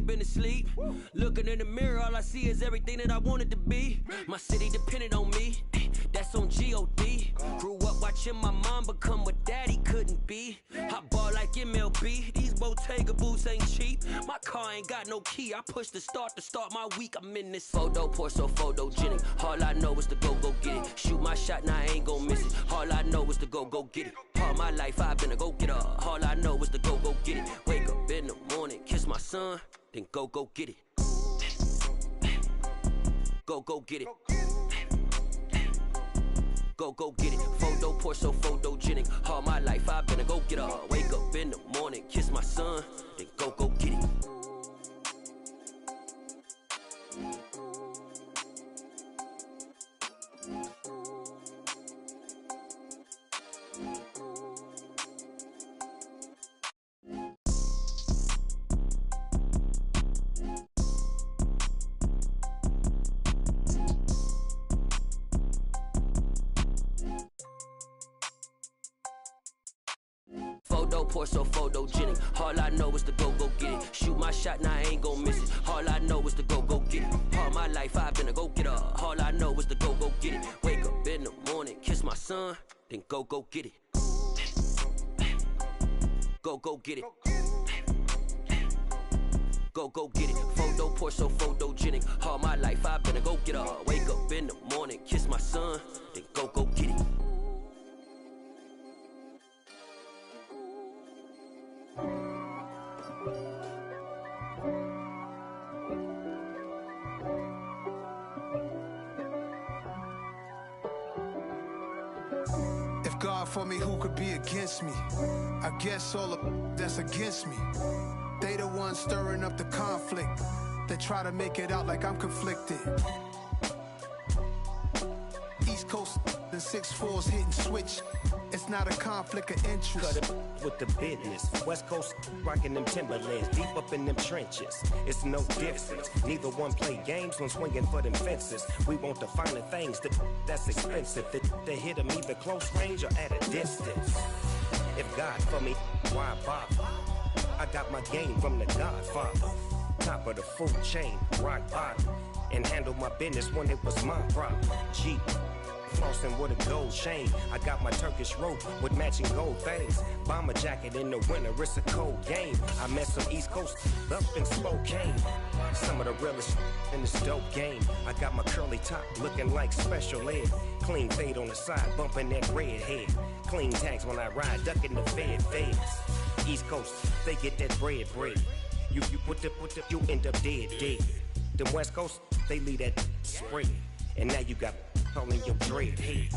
been asleep. Looking in the mirror, all I see is everything that I wanted to be. My city depended on me, that's on G.O.D. Grew up watching my mom become what daddy couldn't be. I ball like MLB, these Bottega boots ain't cheap. My car ain't got no key, I push the start to start my week. I'm in this photo, pour so photogenic. All I know is to go get it. Shoot my shot, now I ain't gon' miss it. All I know is to go get it. All my life I've been a go-getter. All I know is to go get it. Wake up in the morning, kiss my son, then go get it. Go get it. Go get it. Photo, pour so photogenic. All my life I've been a go-getter. Wake up in the morning, kiss my son, then go get it. Pour so photogenic. All I know is to go get it. Shoot my shot, now I ain't gon' miss it. All I know is to go get it. All my life I've been a go-getter. All I know is to go get it. Wake up in the morning, kiss my son, then go get it. Go get it. Go get it. Photo, pour so photogenic. All my life I've been a go-getter. Wake up in the morning, kiss my son, then go get it. God for me, who could be against me? I guess all of that's against me. They the ones stirring up the conflict. They try to make it out like I'm conflicted. East Coast and 6'4's hitting switch. It's not a conflict of interest. Cut it with the business. West Coast rocking them Timberlands, deep up in them trenches. It's no difference. Neither one play games when swinging for them fences. We want the finer things that's expensive. They hit them either close range or at a distance. If God for me, why bother? I got my game from the Godfather. Top of the food chain, rock bottom. And handle my business when it was my problem. Jeep. Flossing with a gold chain. I got my Turkish rope with matching gold things. Bomber jacket in the winter, it's a cold game. I met some East Coast up in Spokane. Some of the realest in this dope game. I got my curly top looking like special ed. Clean fade on the side, bumping that red head. Clean tags when I ride, ducking the feds. East Coast, they get that bread. You put the, you end up dead. Them West Coast, they leave that spread. And now you got calling your dread head.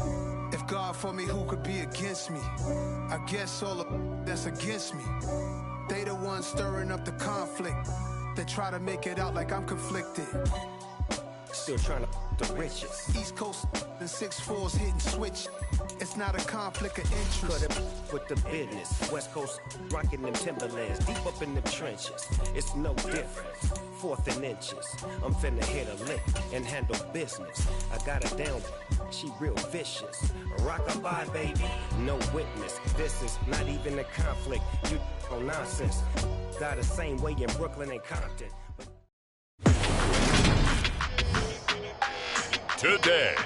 If God for me, who could be against me? I guess all of that's against me. They the ones stirring up the conflict. They try to make it out like I'm conflicted. Still trying to the riches. East Coast and 6'4's hitting switch. It's not a conflict of interest. Cut it with the business. West Coast rocking them Timberlands, deep up in them trenches. It's no difference. 4th and inches. I'm finna hit a lick and handle business. I got her down, she real vicious. Rock-a-bye, baby, no witness. This is not even a conflict. You on nonsense. Got the same way in Brooklyn and Compton. Today,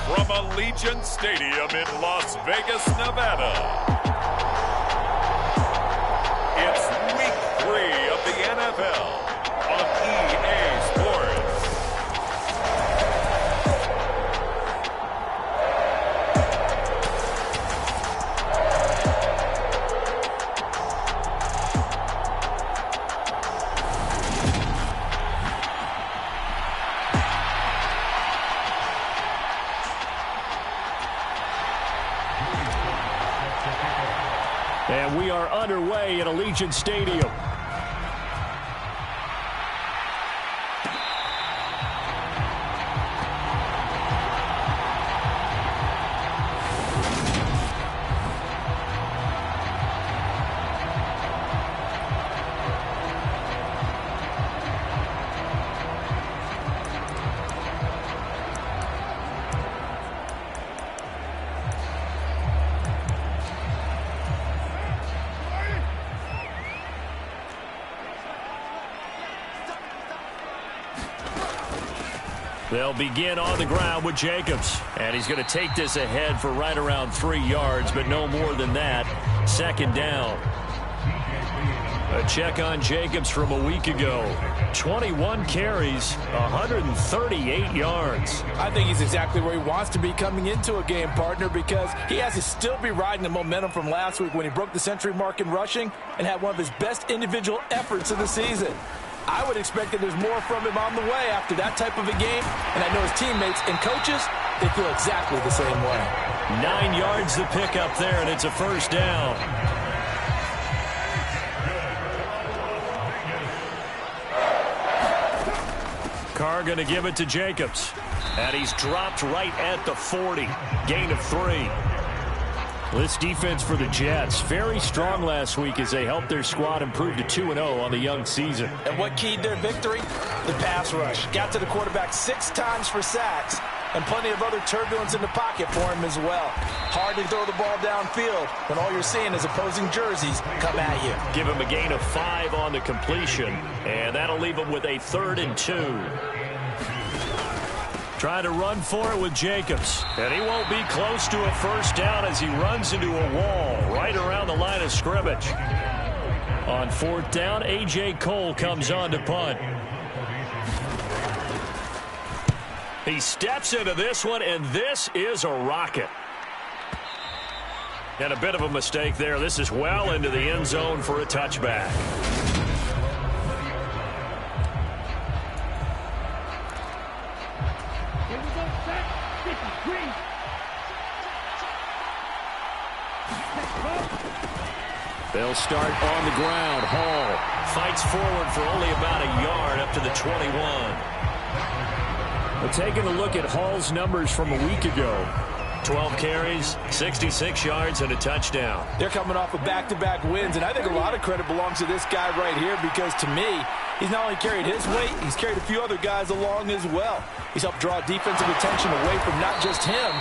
from Allegiant Stadium in Las Vegas, Nevada, it's Week 3 of the NFL on EA Sports. And we are underway at Allegiant Stadium. They'll begin on the ground with Jacobs. And he's going to take this ahead for right around 3 yards, but no more than that. Second down. A check on Jacobs from a week ago. 21 carries, 138 yards. I think he's exactly where he wants to be coming into a game, partner, because he has to still be riding the momentum from last week when he broke the century mark in rushing and had one of his best individual efforts of the season. I would expect that there's more from him on the way after that type of a game, and I know his teammates and coaches, they feel exactly the same way. 9 yards to pick up there, and it's a first down. Carr going to give it to Jacobs. And he's dropped right at the 40. Gain of 3. This defense for the Jets, very strong last week as they helped their squad improve to 2-0 on the young season. And what keyed their victory? The pass rush. Got to the quarterback 6 times for sacks, and plenty of other turbulence in the pocket for him as well. Hard to throw the ball downfield when all you're seeing is opposing jerseys come at you. Give him a gain of 5 on the completion, and that'll leave him with a 3rd and 2. Trying to run for it with Jacobs. And he won't be close to a first down as he runs into a wall right around the line of scrimmage. On 4th down, A.J. Cole comes on to punt. He steps into this one, and this is a rocket. And a bit of a mistake there. This is well into the end zone for a touchback. They'll start on the ground. Hall fights forward for only about a yard up to the 21. But taking a look at Hall's numbers from a week ago. 12 carries, 66 yards, and a touchdown. They're coming off of back-to-back wins, and I think a lot of credit belongs to this guy right here because, to me, he's not only carried his weight, he's carried a few other guys along as well. He's helped draw defensive attention away from not just him,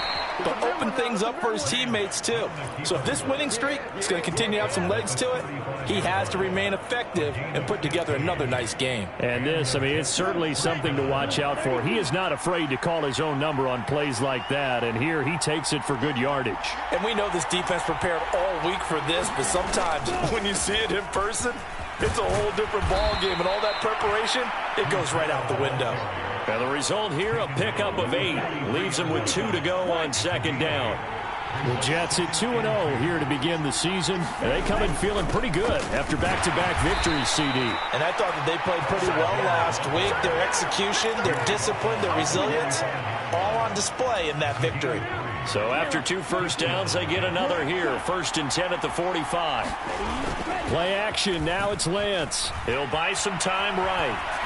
but open things up for his teammates, too. So if this winning streak is going to continue to have some legs to it, he has to remain effective and put together another nice game. And this, I mean, it's certainly something to watch out for. He is not afraid to call his own number on plays like that, and here he takes it for good yardage. And we know this defense prepared all week for this, but sometimes when you see it in person, it's a whole different ball game, and all that preparation, it goes right out the window. And the result here, a pickup of 8. Leaves them with 2 to go on 2nd down. The Jets at 2-0 here to begin the season. And they come in feeling pretty good after back-to-back victories, CD. And I thought that they played pretty well last week. Their execution, their discipline, their resilience, all on display in that victory. So after 2 first downs, they get another here. 1st and 10 at the 45. Play action. Now it's Lance. He'll buy some time right.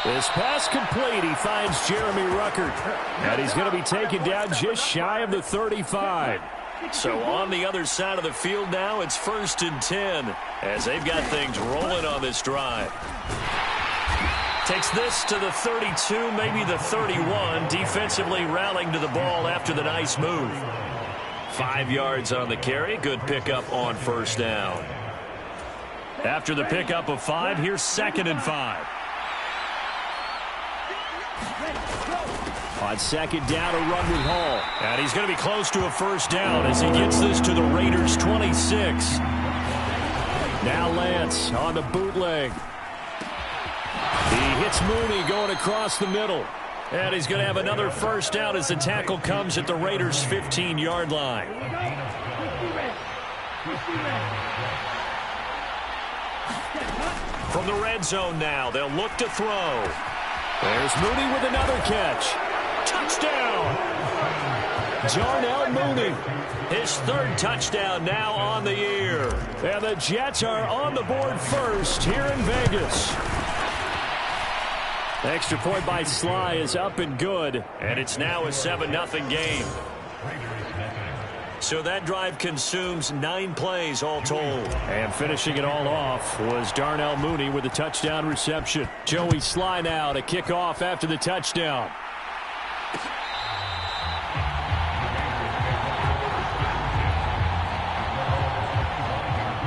This pass complete. He finds Jeremy Ruckert. And he's going to be taken down just shy of the 35. So on the other side of the field now, it's 1st and 10 as they've got things rolling on this drive. Takes this to the 32, maybe the 31. Defensively rallying to the ball after the nice move. 5 yards on the carry. Good pickup on 1st down. After the pickup of 5, here's 2nd and 5. On 2nd down, a run with Hall. And he's going to be close to a first down as he gets this to the Raiders' 26. Now Lance on the bootleg. He hits Mooney going across the middle. And he's going to have another first down as the tackle comes at the Raiders' 15-yard line. From the red zone now, they'll look to throw. There's Mooney with another catch. Touchdown! Darnell Mooney. His 3rd touchdown now on the year. And the Jets are on the board first here in Vegas. The extra point by Sly is up and good. And it's now a 7-0 game. So that drive consumes 9 plays all told. And finishing it all off was Darnell Mooney with a touchdown reception. Joey Sly now to kick off after the touchdown.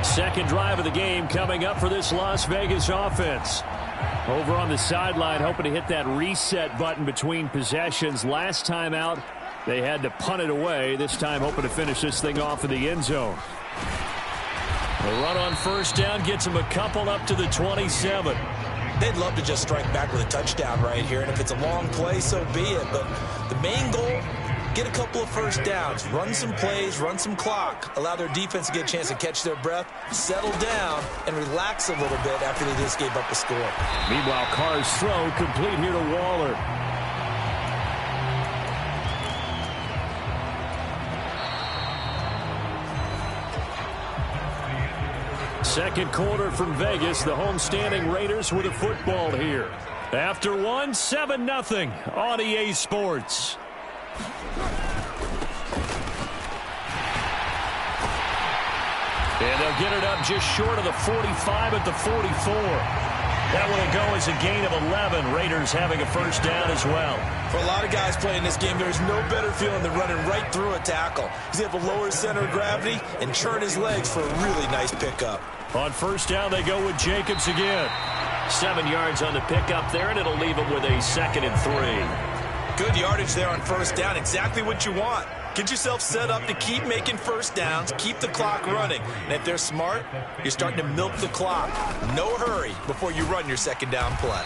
Second drive of the game coming up for this Las Vegas offense. Over on the sideline, hoping to hit that reset button between possessions. Last time out, they had to punt it away. This time, hoping to finish this thing off in the end zone. The run on first down gets him a couple up to the 27. They'd love to just strike back with a touchdown right here, and if it's a long play, so be it. But the main goal, get a couple of first downs, run some plays, run some clock, allow their defense to get a chance to catch their breath, settle down, and relax a little bit after they just gave up a score. Meanwhile, Carr's throw complete here to Waller. Second quarter from Vegas. The homestanding Raiders with a football here. After one, 7-0 on EA Sports. And they'll get it up just short of the 45 at the 44. That will go as a gain of 11. Raiders having a first down as well. For a lot of guys playing this game, there's no better feeling than running right through a tackle. He's able to lower his center of gravity and churn his legs for a really nice pickup. On first down, they go with Jacobs again. 7 yards on the pickup there, and it'll leave them with a 2nd and 3. Good yardage there on first down. Exactly what you want. Get yourself set up to keep making first downs, keep the clock running. And if they're smart, you're starting to milk the clock. No hurry before you run your second down play.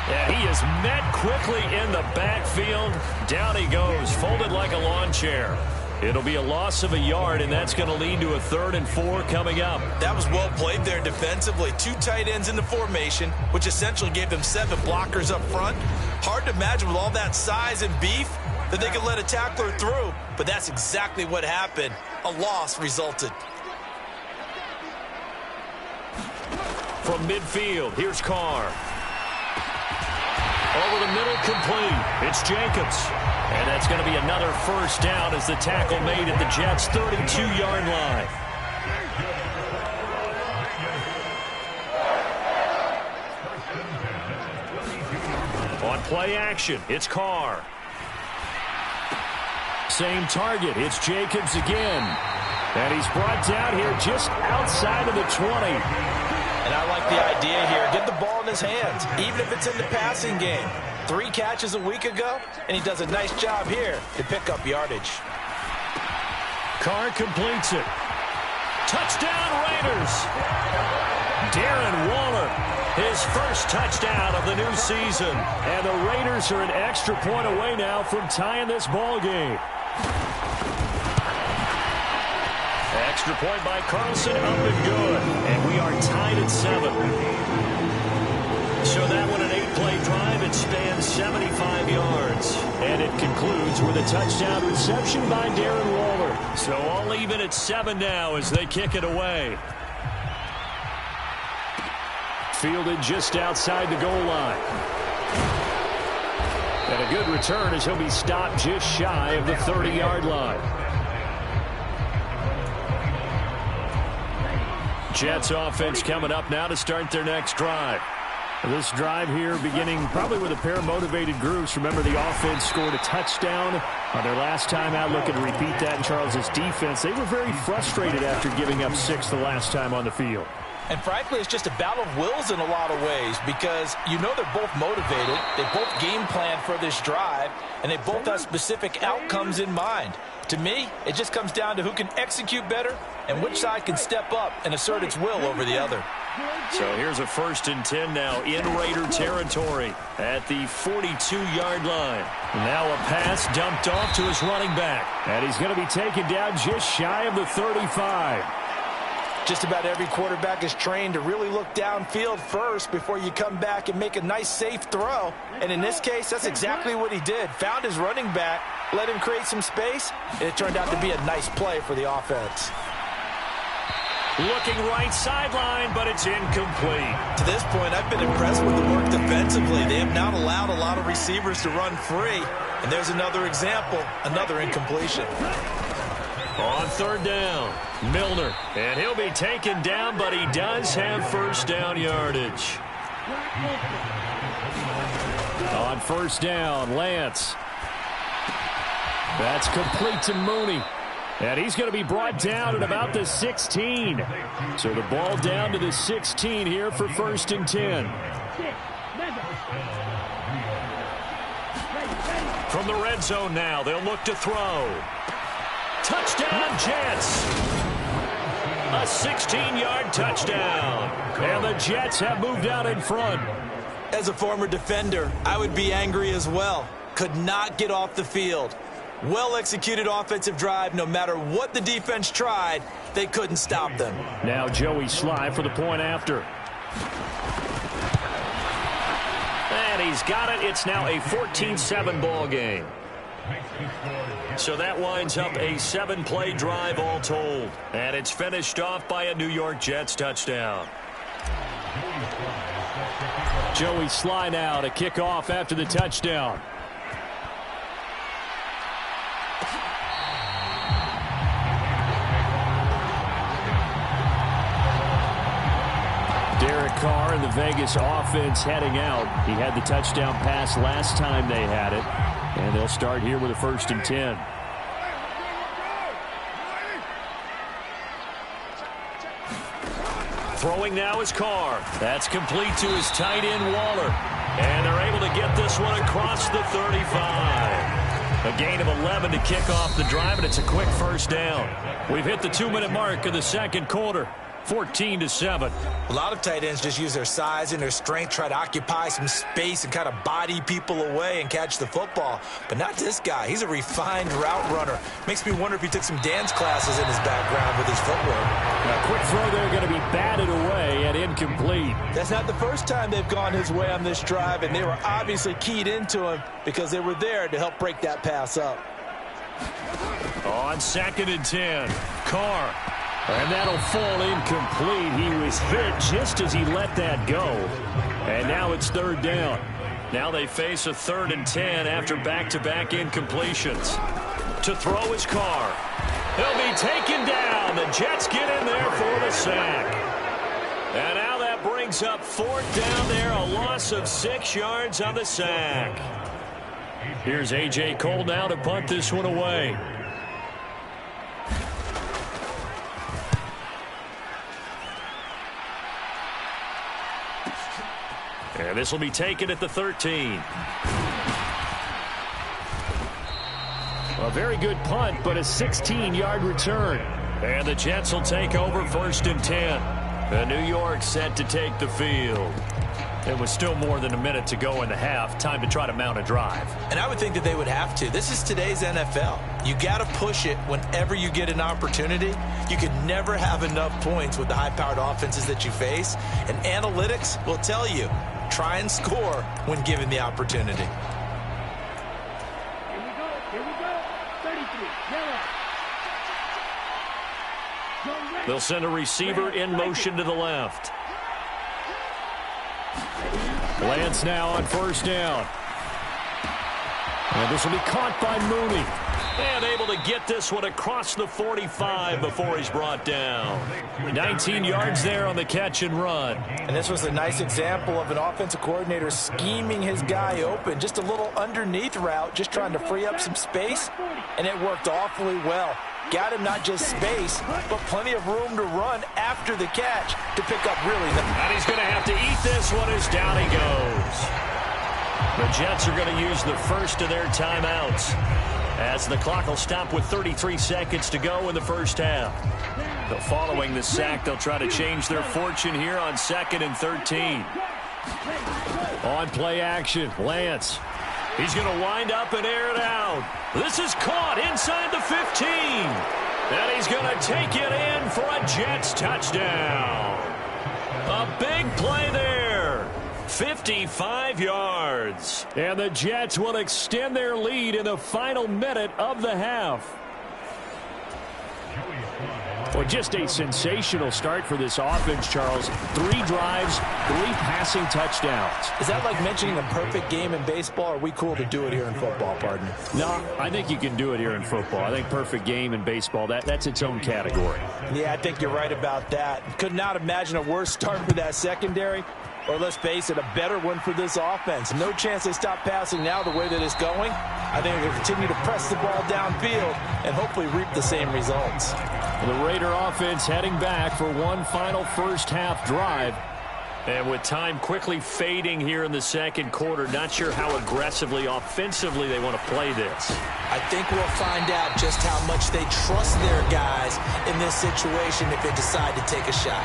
And he is met quickly in the backfield. Down he goes, folded like a lawn chair. It'll be a loss of a yard, and that's going to lead to a 3rd and 4 coming up. That was well played there defensively. 2 tight ends in the formation, which essentially gave them 7 blockers up front. Hard to imagine with all that size and beef that they could let a tackler through, but that's exactly what happened. A loss resulted. From midfield, here's Carr. Over the middle, complete. It's Jacobs. And that's going to be another first down as the tackle made at the Jets' 32-yard line. On play action, it's Carr. Same target, it's Jacobs again. And he's brought down here just outside of the 20. And I like the idea here. Get the ball in his hands, even if it's in the passing game. 3 catches a week ago, and he does a nice job here to pick up yardage. Carr completes it. Touchdown, Raiders! Darren Waller, his first touchdown of the new season. And the Raiders are an extra point away now from tying this ball game. Extra point by Carlson, up and good. And we are tied at 7. So that one, an 8-play drive. It spans 75 yards. And it concludes with a touchdown reception by Darren Waller. So all even at 7 now as they kick it away. Fielded just outside the goal line. And a good return as he'll be stopped just shy of the 30-yard line. Jets offense coming up now to start their next drive. This drive here beginning probably with a pair of motivated groups. Remember, the offense scored a touchdown on their last time out. Looking to repeat that in Charles's defense. They were very frustrated after giving up 6 the last time on the field. And frankly, it's just a battle of wills in a lot of ways because you know they're both motivated. They both game plan for this drive, and they both have specific outcomes in mind. To me, it just comes down to who can execute better and which side can step up and assert its will over the other. So here's a 1st and 10 now in Raider territory at the 42-yard line. Now a pass dumped off to his running back. And he's going to be taken down just shy of the 35. Just about every quarterback is trained to really look downfield first before you come back and make a nice, safe throw. And in this case, that's exactly what he did. Found his running back, let him create some space, and it turned out to be a nice play for the offense. Looking right sideline, but it's incomplete. To this point, I've been impressed with the work defensively. They have not allowed a lot of receivers to run free. And there's another example, another incompletion. On 3rd down, Milner. And he'll be taken down, but he does have first down yardage. On 1st down, Lance. That's complete to Mooney. And he's going to be brought down at about the 16. So the ball down to the 16 here for 1st and 10. From the red zone now, they'll look to throw. Touchdown, Jets! A 16-yard touchdown. And the Jets have moved out in front. As a former defender, I would be angry as well. Could not get off the field. Well-executed offensive drive. No matter what the defense tried, they couldn't stop them. Now Joey Sly for the point after. And he's got it. It's now a 14-7 ball game. So that winds up a 7-play drive all told. And it's finished off by a New York Jets touchdown. Joey Sly now to kick off after the touchdown. Derek Carr and the Vegas offense heading out. He had the touchdown pass last time they had it. And they'll start here with a 1st and 10. Throwing now is Carr. That's complete to his tight end, Waller. And they're able to get this one across the 35. A gain of 11 to kick off the drive, and it's a quick 1st down. We've hit the 2-minute mark of the second quarter. 14-7. A lot of tight ends just use their size and their strength, try to occupy some space and kind of body people away and catch the football. But not this guy. He's a refined route runner. Makes me wonder if he took some dance classes in his background with his footwork. A quick throw there going to be batted away and incomplete. That's not the first time they've gone his way on this drive, and they were obviously keyed into him because they were there to help break that pass up. On 2nd and 10, Carr. And that'll fall incomplete. He was hit just as he let that go. And now it's 3rd down. Now they face a 3rd and 10 after back-to-back incompletions. To throw is Carr. He'll be taken down. The Jets get in there for the sack. And now that brings up 4th down there. A loss of 6 yards on the sack. Here's A.J. Cole now to punt this one away. And this will be taken at the 13. A very good punt, but a 16-yard return. And the Jets will take over 1st and 10. And New York set to take the field. It was still more than a minute to go in the half. Time to try to mount a drive. And I would think that they would have to. This is today's NFL. You got to push it whenever you get an opportunity. You can never have enough points with the high-powered offenses that you face. And analytics will tell you, try and score when given the opportunity. Here we go. 33, yellow. They'll send a receiver in motion to the left. Lance now on 1st down. And this will be caught by Mooney. And able to get this one across the 45 before he's brought down. 19 yards there on the catch and run. And this was a nice example of an offensive coordinator scheming his guy open. Just a little underneath route, just trying to free up some space. And it worked awfully well. Got him not just space, but plenty of room to run after the catch to pick up really nice. And he's going to have to eat this one as down he goes. The Jets are going to use the first of their timeouts, as the clock will stop with 33 seconds to go in the 1st half. But following the sack, they'll try to change their fortune here on 2nd and 13. On play action, Lance. He's going to wind up and air it out. This is caught inside the 15. And he's going to take it in for a Jets touchdown. A big play there. 55 yards. And the Jets will extend their lead in the final minute of the half. Well, just a sensational start for this offense, Charles. 3 drives, 3 passing touchdowns. Is that like mentioning a perfect game in baseball? Or are we cool to do it here in football, partner? No, I think you can do it here in football. I think perfect game in baseball, that's its own category. Yeah, I think you're right about that. Could not imagine a worse start for that secondary. Or let's face it, a better one for this offense. No chance they stop passing now the way that it's going. I think they'll continue to press the ball downfield and hopefully reap the same results. The Raider offense heading back for one final 1st half drive. And with time quickly fading here in the second quarter, not sure how aggressively, offensively they want to play this. I think we'll find out just how much they trust their guys in this situation if they decide to take a shot.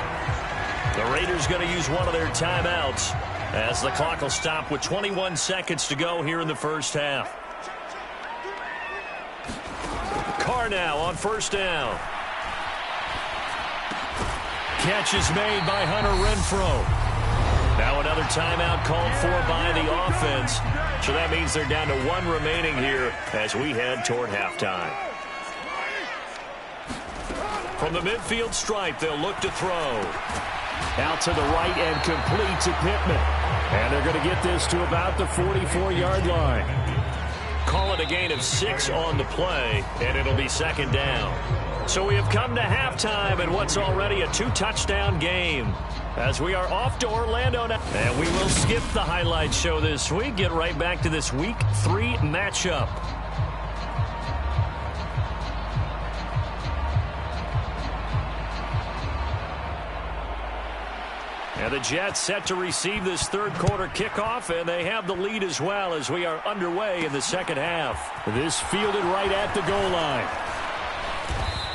The Raiders going to use one of their timeouts as the clock will stop with 21 seconds to go here in the first half. Carr now on first down. Catch is made by Hunter Renfrow. Now another timeout called for by the offense. So that means they're down to one remaining here as we head toward halftime. From the midfield stripe, they'll look to throw. Out to the right and complete to Pittman. And they're going to get this to about the 44-yard line. Call it a gain of 6 on the play, and it'll be second down. So we have come to halftime in what's already a 2-touchdown game as we are off to Orlando now. And we will skip the highlight show this week. Get right back to this Week 3 matchup. And the Jets set to receive this third quarter kickoff, and they have the lead as well as we are underway in the second half. This fielded right at the goal line.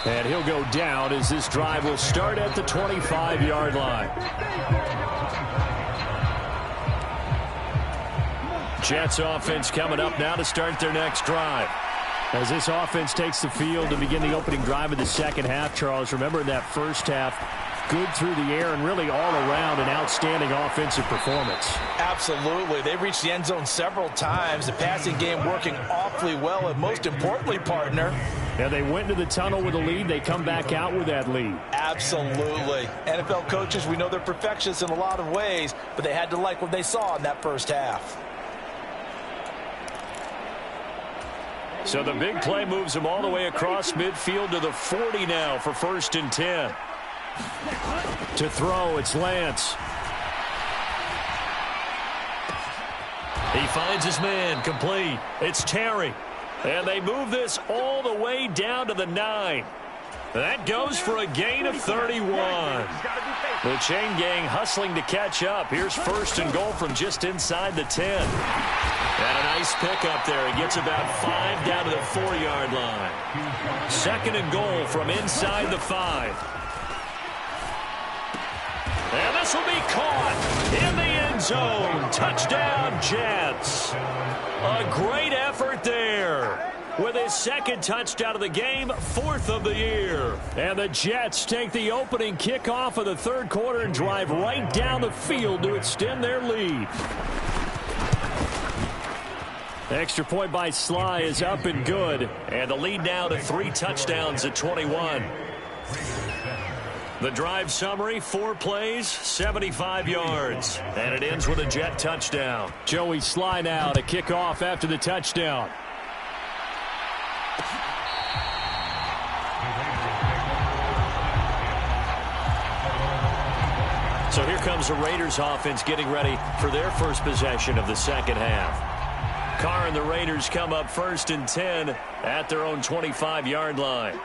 And he'll go down as this drive will start at the 25-yard line. Jets offense coming up now to start their next drive. As this offense takes the field to begin the opening drive of the second half, Charles, remember in that first half, good through the air and really all around an outstanding offensive performance. Absolutely. They reached the end zone several times. The passing game working awfully well, and most importantly, partner. And they went into the tunnel with a lead. They come back out with that lead. Absolutely. NFL coaches, we know they're perfectionists in a lot of ways, but they had to like what they saw in that first half. So the big play moves them all the way across midfield to the 40 now for 1st and 10. To throw, it's Lance. He finds his man, complete. It's Terry. And they move this all the way down to the 9. That goes for a gain of 31. The chain gang hustling to catch up. Here's 1st and goal from just inside the 10. And a nice pickup there. He gets about 5 down to the 4-yard line. 2nd and goal from inside the 5. And this will be caught in the end zone. Touchdown, Jets. A great effort there. With his 2nd touchdown of the game, 4th of the year. And the Jets take the opening kickoff of the third quarter and drive right down the field to extend their lead. The extra point by Sly is up and good. And the lead now to 3 touchdowns at 21. The drive summary, 4 plays, 75 yards. And it ends with a Jet touchdown. Joey Sly now to kick off after the touchdown. So here comes the Raiders offense getting ready for their first possession of the second half. Carr and the Raiders come up 1st and 10 at their own 25-yard line.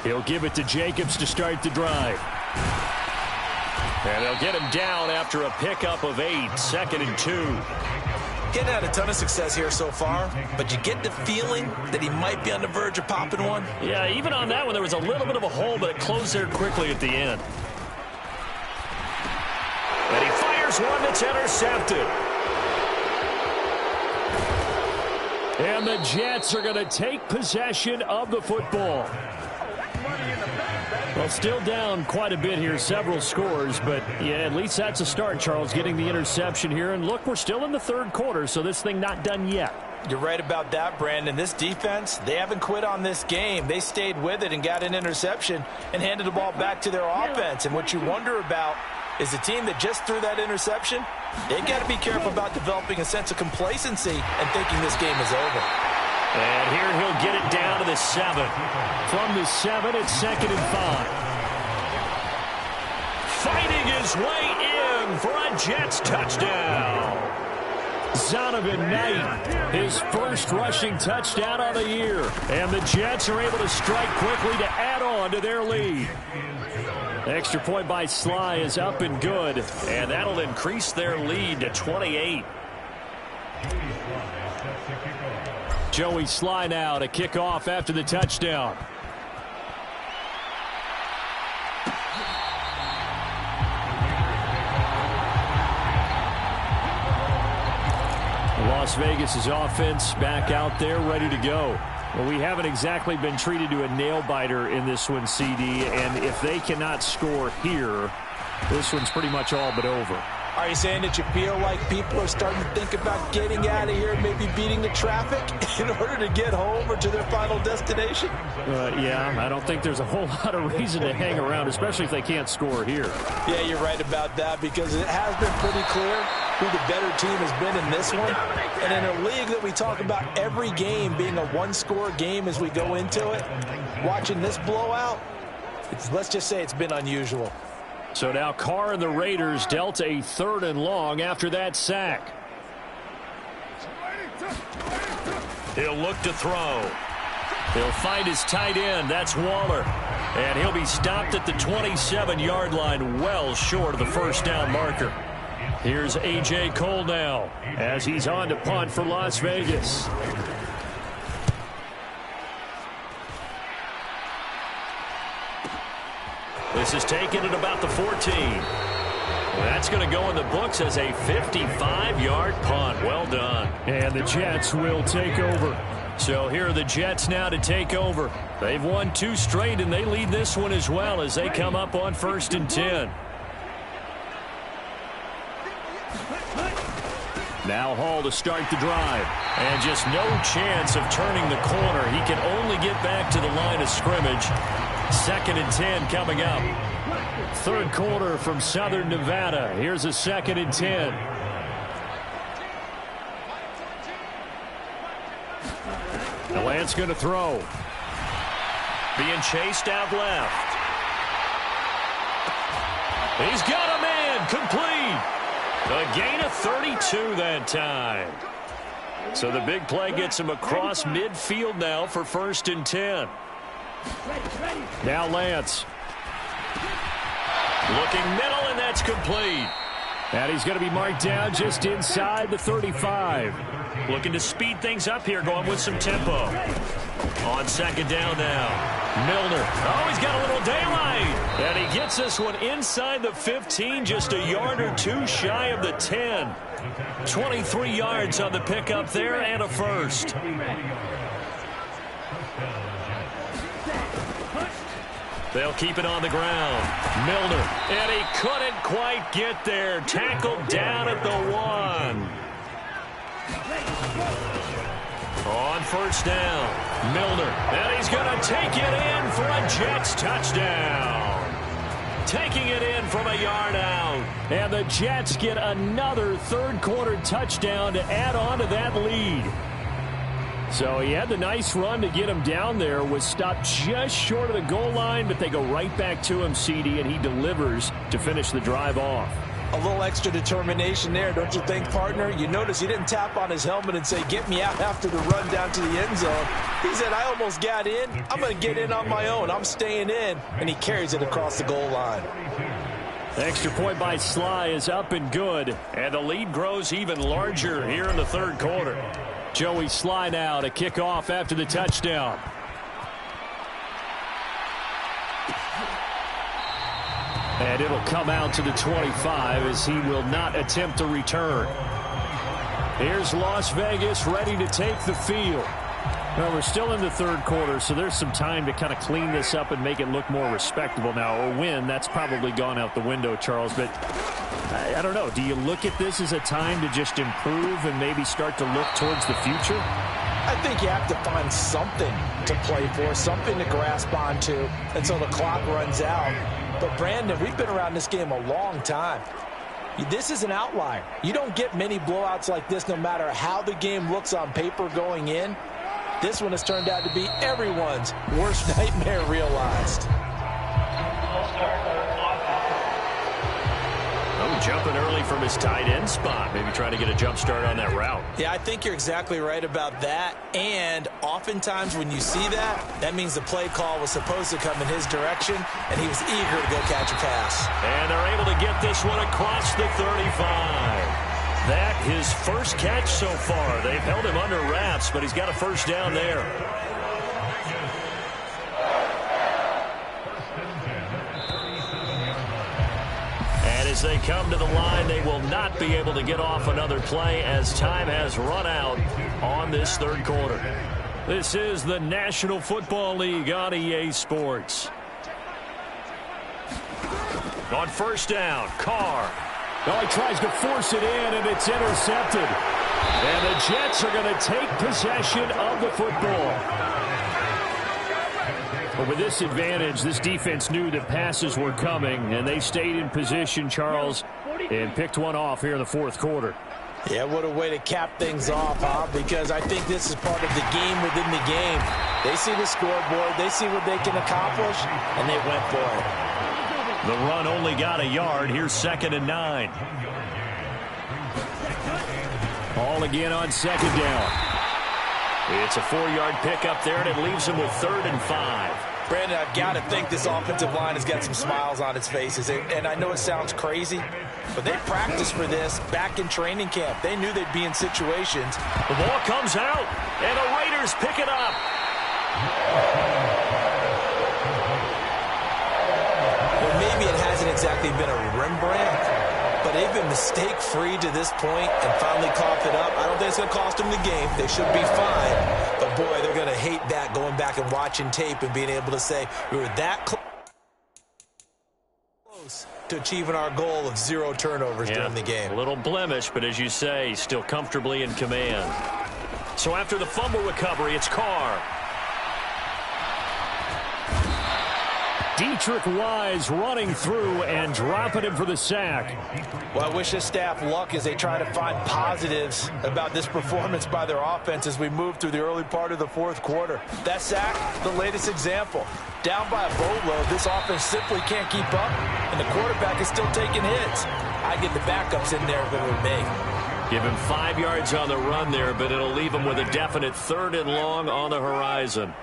He'll give it to Jacobs to start the drive. And they'll get him down after a pickup of 8, 2nd and 2. Getting had a ton of success here so far, but you get the feeling that he might be on the verge of popping one. Yeah, even on that one, there was a little bit of a hole, but it closed there quickly at the end. And he fires one that's intercepted. And the Jets are going to take possession of the football. Well, still down quite a bit here, several scores, but yeah, at least that's a start, Charles, getting the interception here. And look, we're still in the third quarter, so this thing not done yet. You're right about that, Brandon. This defense, they haven't quit on this game. They stayed with it and got an interception and handed the ball back to their offense. And what you wonder about is the team that just threw that interception, they've got to be careful about developing a sense of complacency and thinking this game is over. And here he'll get it down to the 7. From the 7, it's 2nd and 5. Fighting his way in for a Jets touchdown. Zonovan Knight, his first rushing touchdown of the year. And the Jets are able to strike quickly to add on to their lead. Extra point by Sly is up and good, and that'll increase their lead to 28. Joey Sly now to kick off after the touchdown. Las Vegas' offense back out there ready to go. Well, we haven't exactly been treated to a nail-biter in this one, CD, and if they cannot score here, this one's pretty much all but over. Are you saying that you feel like people are starting to think about getting out of here, maybe beating the traffic in order to get home or to their final destination? Yeah, I don't think there's a whole lot of reason to hang around, especially if they can't score here. Yeah, you're right about that, because it has been pretty clear who the better team has been in this one. And in a league that we talk about every game being a one-score game as we go into it, watching this blowout, let's just say it's been unusual. So now Carr and the Raiders dealt a 3rd and long after that sack. He'll look to throw. He'll find his tight end. That's Waller. And he'll be stopped at the 27-yard line, well short of the first down marker. Here's A.J. Cole now as he's on to punt for Las Vegas. This is taken at about the 14. Well, that's going to go in the books as a 55-yard punt. Well done. And the Jets will take over. So here are the Jets now to take over. They've won 2 straight, and they lead this one as well as they come up on 1st and 10. Now Hall to start the drive. And just no chance of turning the corner. He can only get back to the line of scrimmage. 2nd and 10 coming up. 3rd quarter from Southern Nevada. Here's a 2nd and 10. The Lance going to throw. Being chased out left. He's got a man. Complete. A gain of 32 that time. So the big play gets him across midfield now for 1st and 10. Now Lance. Looking middle, and that's complete. And he's going to be marked down just inside the 35. Looking to speed things up here, going with some tempo. On 2nd down now. Milner. Oh, he's got a little daylight. And he gets this one inside the 15, just a yard or 2 shy of the 10. 23 yards on the pickup there and a first. They'll keep it on the ground. Milner. And he couldn't quite get there. Tackled down at the 1. On 1st down. Milner. And he's going to take it in for a Jets touchdown. Taking it in from a yard out. And the Jets get another 3rd quarter touchdown to add on to that lead. So he had the nice run to get him down there, was stopped just short of the goal line, but they go right back to him, CD, and he delivers to finish the drive off. A little extra determination there, don't you think, partner? You notice he didn't tap on his helmet and say, get me out after the run down to the end zone. He said, I almost got in. I'm going to get in on my own. I'm staying in. And he carries it across the goal line. Extra point by Sly is up and good. And the lead grows even larger here in the 3rd quarter. Joey Sly now to kick off after the touchdown. And it'll come out to the 25 as he will not attempt a return. Here's Las Vegas ready to take the field. Well, we're still in the 3rd quarter, so there's some time to kind of clean this up and make it look more respectable now. A win, that's probably gone out the window, Charles, but I don't know. Do you look at this as a time to just improve and maybe start to look towards the future? I think you have to find something to play for, something to grasp onto until the clock runs out. But, Brandon, we've been around this game a long time. This is an outlier. You don't get many blowouts like this no matter how the game looks on paper going in. This one has turned out to be everyone's worst nightmare realized. Oh, Jumping early from his tight end spot, maybe trying to get a jump start on that route. Yeah, I think you're exactly right about that. And oftentimes when you see that, that means the play call was supposed to come in his direction, and he was eager to go catch a pass. And they're able to get this one across the 35. That his first catch so far. They've held him under wraps, but he's got a first down there. As they come to the line, they will not be able to get off another play as time has run out on this third quarter. This is the National Football League on EA Sports. On first down, Carr. Oh, he tries to force it in, and it's intercepted. And the Jets are going to take possession of the football. But with this advantage, this defense knew that passes were coming, and they stayed in position, Charles, and picked one off here in the fourth quarter. Yeah, what a way to cap things off, huh? Because I think this is part of the game within the game. They see the scoreboard, they see what they can accomplish, and they went for it. The run only got a yard. Here's 2nd and 9. All again on 2nd down. It's a 4-yard pickup there, and it leaves him with 3rd and 5. Brandon, I've got to think this offensive line has got some smiles on its faces. And I know it sounds crazy, but they practiced for this back in training camp. They knew they'd be in situations. The ball comes out, and the Raiders pick it up. Well, maybe it hasn't exactly been a Rembrandt, but they've been mistake-free to this point and finally coughed it up. I don't think it's going to cost them the game. They should be fine. But, boy, they're going to hate that, going back and watching tape and being able to say we were that close to achieving our goal of 0 turnovers during the game. A little blemish, but as you say, still comfortably in command. So after the fumble recovery, it's Carr. Dietrich Wise running through and dropping him for the sack. Well, I wish this staff luck as they try to find positives about this performance by their offense as we move through the early part of the fourth quarter. That sack, the latest example. Down by a boatload, this offense simply can't keep up, and the quarterback is still taking hits. I'd get the backups in there if it were me. Give him 5 yards on the run there, but it'll leave him with a definite 3rd and long on the horizon.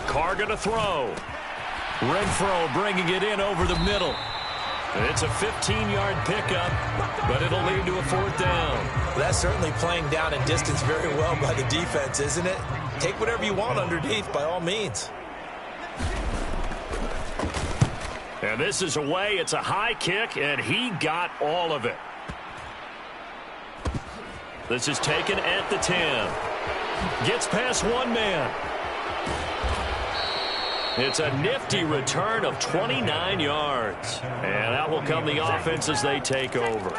Carr going to throw. Renfro bringing it in over the middle. It's a 15-yard pickup, but it'll lead to a 4th down. That's certainly playing down and distance very well by the defense, isn't it? Take whatever you want underneath, by all means. And this is away. It's a high kick, and he got all of it. This is taken at the 10. Gets past one man. It's a nifty return of 29 yards. And out will come the offense as they take over.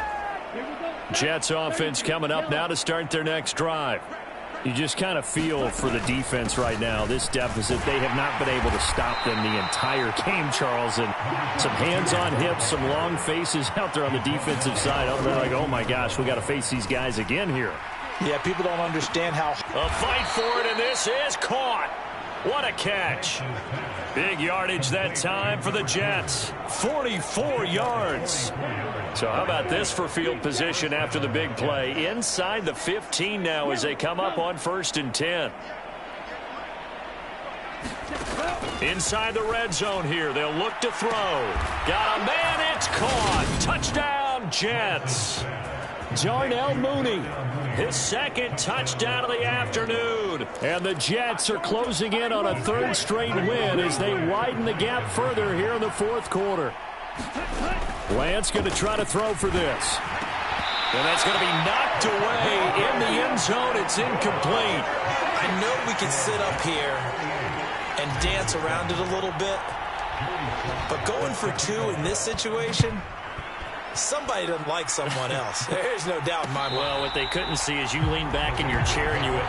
Jets offense coming up now to start their next drive. You just kind of feel for the defense right now, this deficit. They have not been able to stop them the entire game, Charles. And some hands on hips, some long faces out there on the defensive side. They're like, oh, my gosh, we got to face these guys again here. Yeah, people don't understand how. A fight for it, and this is caught. What a catch. Big yardage that time for the Jets. 44 yards. So how about this for field position after the big play? Inside the 15 now as they come up on 1st and 10. Inside the red zone here. They'll look to throw. Got a man. It's caught. Touchdown, Jets. Darnell Mooney, his 2nd touchdown of the afternoon. And the Jets are closing in on a 3rd straight win as they widen the gap further here in the 4th quarter. Lance going to try to throw for this. And that's going to be knocked away in the end zone. It's incomplete. I know we can sit up here and dance around it a little bit, but going for 2 in this situation, somebody doesn't like someone else. There's no doubt in my mind. Well, what they couldn't see is you lean back in your chair and you went,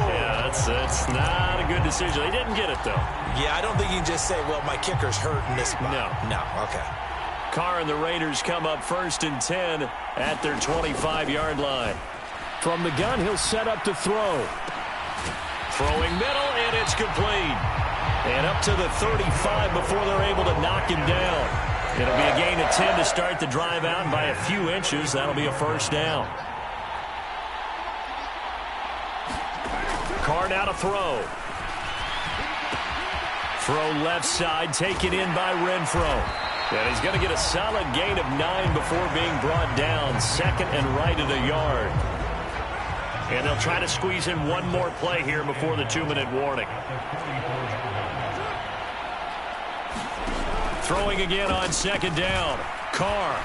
yeah, that's not a good decision. They didn't get it, though. Yeah, I don't think you can just say, well, my kicker's hurt in this spot. No. Okay. Carr and the Raiders come up 1st and 10 at their 25-yard line. From the gun, he'll set up to throw. Throwing middle, and it's complete. And up to the 35 before they're able to knock him down. It'll be a gain of 10 to start the drive out, and by a few inches, that'll be a first down. Carr now to throw. Throw left side, taken in by Renfro. And he's going to get a solid gain of 9 before being brought down. Second and right at a yard. And they'll try to squeeze in one more play here before the 2-minute warning. Throwing again on second down. Carr.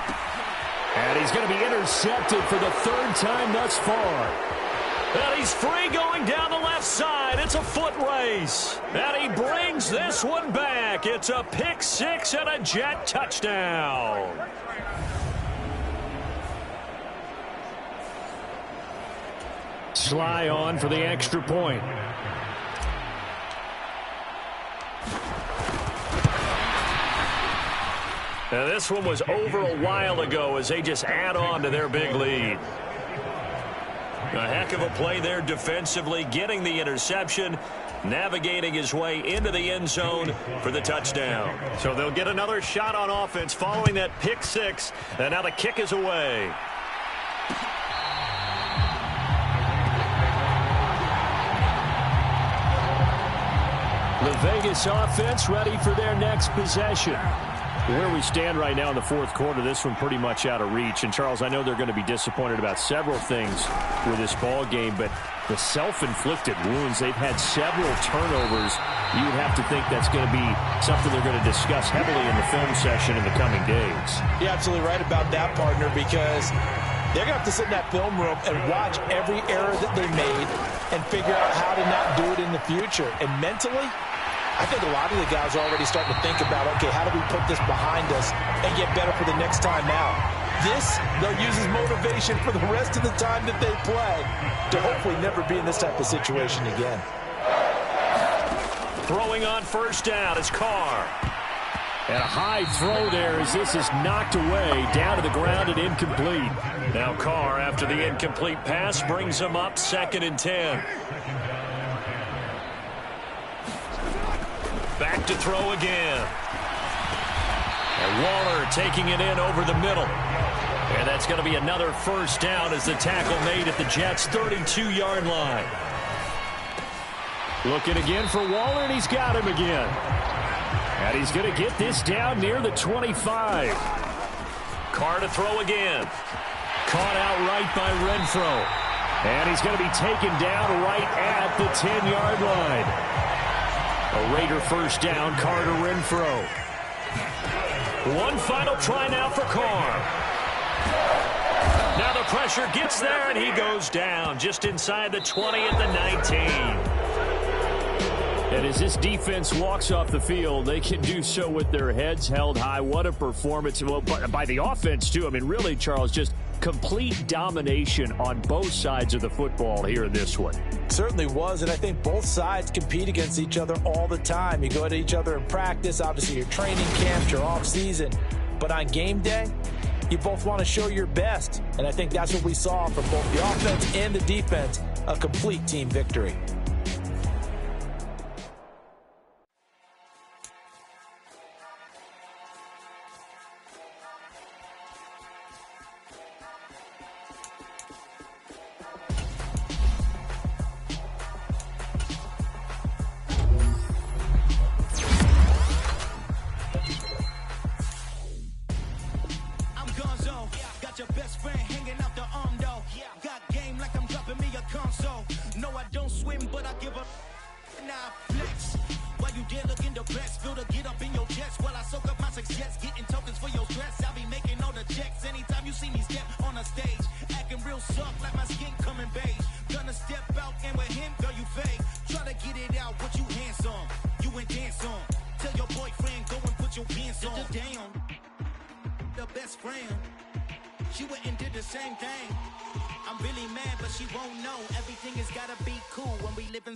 And he's going to be intercepted for the third time thus far. And he's free going down the left side. It's a foot race. And he brings this one back. It's a pick six and a Jet touchdown. Sly on for the extra point. Now this one was over a while ago as they just add on to their big lead. A heck of a play there defensively, getting the interception, navigating his way into the end zone for the touchdown. So they'll get another shot on offense following that pick six, and now the kick is away. The Vegas offense ready for their next possession. Where we stand right now in the fourth quarter, this one pretty much out of reach. And, Charles, I know they're going to be disappointed about several things with this ball game, but the self-inflicted wounds, they've had several turnovers. You would have to think that's going to be something they're going to discuss heavily in the film session in the coming days. You're absolutely right about that, partner, because they're going to have to sit in that film room and watch every error that they made and figure out how to not do it in the future. And mentally, I think a lot of the guys are already starting to think about, okay, how do we put this behind us and get better for the next time out? This, they'll use as motivation for the rest of the time that they play to hopefully never be in this type of situation again. Throwing on first down is Carr. And a high throw there as this is knocked away, down to the ground and incomplete. Now Carr, after the incomplete pass, brings him up 2nd and 10. Back to throw again. And Waller taking it in over the middle. And that's going to be another first down as the tackle made at the Jets' 32-yard line. Looking again for Waller, and he's got him again. And he's going to get this down near the 25. Carr to throw again. Caught out right by Renfro. And he's going to be taken down right at the 10-yard line. A Raider first down, Carter Renfro. One final try now for Carr. Now the pressure gets there, and he goes down just inside the 20 at the 19. And as this defense walks off the field, they can do so with their heads held high. What a performance. Well, by the offense, too. I mean, really, Charles, just complete domination on both sides of the football here in this one. Certainly was, and I think both sides compete against each other all the time. You go to each other in practice, obviously your training camps, your off season, but on game day, you both want to show your best, and I think that's what we saw from both the offense and the defense, a complete team victory.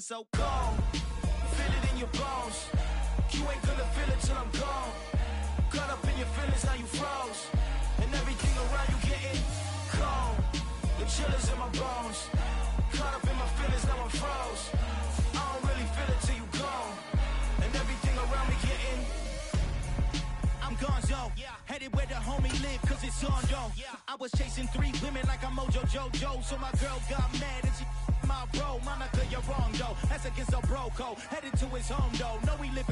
So cold, feel it in your bones. You ain't gonna feel it till I'm gone. Caught up in your feelings, now you froze. And everything around you getting cold. The chill is in my bones. Caught up in my feelings, now I'm froze. it's on, though. I was chasing 3 women like I'm Mojo Jojo, so my girl got mad and she my bro. Monica, you're wrong, though. That's against a bro code. Headed to his home, though. No, we live